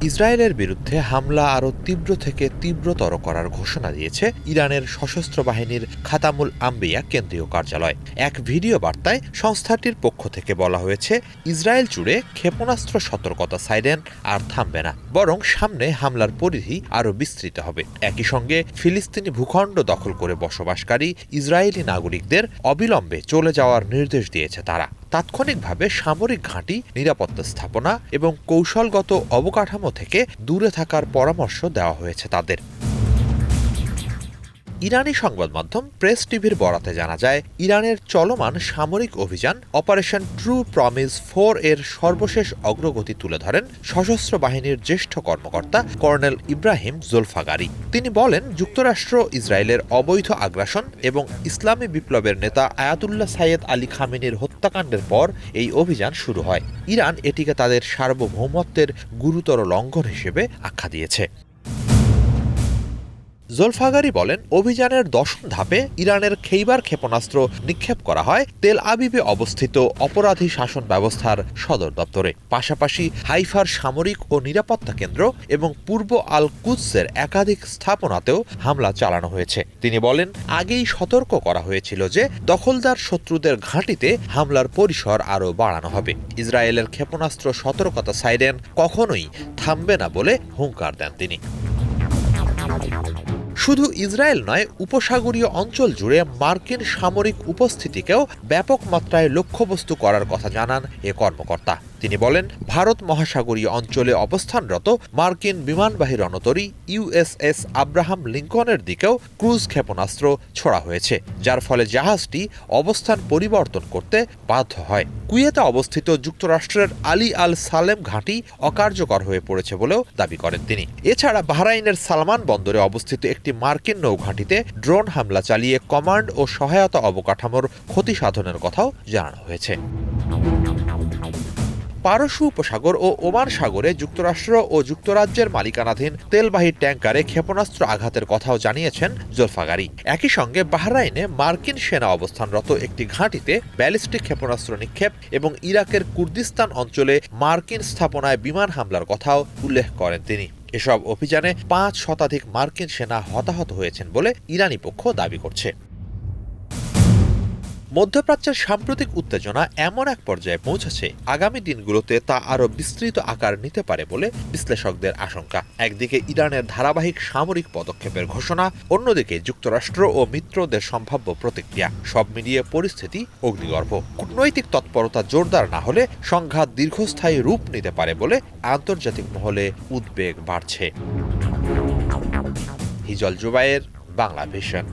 ইসরায়েলের বিরুদ্ধে হামলা আরও তীব্র থেকে তীব্রতর করার ঘোষণা দিয়েছে ইরানের সশস্ত্র বাহিনীর খাতামুল আম্বিয়া কেন্দ্রীয় কার্যালয়। এক ভিডিও বার্তায় সংস্থাটির পক্ষ থেকে বলা হয়েছে, ইসরায়েল জুড়ে ক্ষেপণাস্ত্র সতর্কতা সাইরেন আর থামবে না, বরং সামনে হামলার পরিধি আরও বিস্তৃত হবে। একই সঙ্গে ফিলিস্তিনি ভূখণ্ড দখল করে বসবাসকারী ইসরায়েলি নাগরিকদের অবিলম্বে চলে যাওয়ার নির্দেশ দিয়েছে তারা। তাৎক্ষণিকভাবে সামরিক ঘাঁটি, নিরাপত্তা স্থাপনা এবং কৌশলগত অবকাঠামো থেকে দূরে থাকার পরামর্শ দেওয়া হয়েছে তাদের। ইরানি সংবাদ মাধ্যম প্রেস টিভির বরাতে জানা যায়, ইরানের চলমান সামরিক অভিযান অপারেশন ট্রু প্রমিস 4 এর সর্বশেষ অগ্রগতি তুলে ধরেন সশস্ত্র বাহিনীর জ্যেষ্ঠ কর্মকর্তা কর্নেল ইব্রাহিম জোলফাগারি। তিনি বলেন, যুক্তরাষ্ট্র ইসরায়েলের অবৈধ আগ্রাসন এবং ইসলামী বিপ্লবের নেতা আয়াতুল্লাহ সাইয়েদ আলী খামেনির হত্যাকাণ্ডের পর এই অভিযান শুরু হয়। ইরান এটিকে তাদের সার্বভৌমত্বের গুরুতর লঙ্ঘন হিসেবে আখ্যা দিয়েছে। জোলফাগারি বলেন, অভিযানের 10ম ধাপে ইরানের খেইবার ক্ষেপণাস্ত্র নিক্ষেপ করা হয় তেল আবিবে অবস্থিত অপরাধী শাসন ব্যবস্থার সদর দপ্তরে। পাশাপাশি হাইফার সামরিক ও নিরাপত্তা কেন্দ্র এবং পূর্ব আল কুদসের একাধিক স্থাপনাতেও হামলা চালানো হয়েছে। তিনি বলেন, আগেই সতর্ক করা হয়েছিল যে দখলদার শত্রুদের ঘাঁটিতে হামলার পরিসর আরও বাড়ানো হবে। ইসরায়েলের ক্ষেপণাস্ত্র সতর্কতা সাইরেন কখনোই থামবে না বলে হুঙ্কার দেন তিনি। শুধু ইসরায়েল নয়, উপসাগরীয় অঞ্চল জুড়ে মার্কিন সামরিক উপস্থিতিকেও ব্যাপক মাত্রায় লক্ষ্যবস্তু করার কথা জানান এ কর্মকর্তা। তিনি বলেন, ভারত মহাসাগরীয় অঞ্চলে অবস্থানরত মার্কিন বিমানবাহী রণতরী ইউএসএস আব্রাহাম লিঙ্কনের দিকেও ক্রুজ ক্ষেপণাস্ত্র ছোড়া হয়েছে, যার ফলে জাহাজটি অবস্থান পরিবর্তন করতে বাধ্য হয়। কুয়েতে অবস্থিত যুক্তরাষ্ট্রের আলী আল সালেম ঘাঁটি অকার্যকর হয়ে পড়েছে বলেও দাবি করেন তিনি। এছাড়া বাহরাইনের সালমান বন্দরে অবস্থিত একটি মার্কিন নৌঘাঁটিতে ড্রোন হামলা চালিয়ে কমান্ড ও সহায়তা অবকাঠামোর ক্ষতি সাধনের কথাও জানানো হয়েছে। পারস্য উপসাগর ও ওমান সাগরে যুক্তরাষ্ট্র ও যুক্তরাজ্যের মালিকানাধীন তেলবাহী ট্যাঙ্কারে ক্ষেপণাস্ত্র আঘাতের কথাও জানিয়েছেন জোলফাগারি। একই সঙ্গে বাহরাইনে মার্কিন সেনা অবস্থানরত একটি ঘাঁটিতে ব্যালিস্টিক ক্ষেপণাস্ত্র নিক্ষেপ এবং ইরাকের কুর্দিস্তান অঞ্চলে মার্কিন স্থাপনায় বিমান হামলার কথাও উল্লেখ করেন তিনি। এসব অভিযানে 5 শতাধিক মার্কিন সেনা হতাহত হয়েছেন বলে ইরানি পক্ষ দাবি করছে। মধ্যপ্রাচ্যের সাম্প্রতিক উত্তেজনা এমন এক পর্যায়ে পৌঁছেছে, আগামী দিনগুলোতে তা আরও বিস্তৃত আকার নিতে পারে বলে বিশ্লেষকদের আশঙ্কা। একদিকে ইরানের ধারাবাহিক সামরিক পদক্ষেপের ঘোষণা, অন্যদিকে যুক্তরাষ্ট্র ও মিত্রদের সম্ভাব্য প্রতিক্রিয়া। সব মিলিয়ে পরিস্থিতি অগ্নিগর্ভ। কূটনৈতিক তৎপরতা জোরদার না হলে সংঘাত দীর্ঘস্থায়ী রূপ নিতে পারে বলে আন্তর্জাতিক মহলে উদ্বেগ বাড়ছে। হিজল জুবায়ের, বাংলা ভিশন।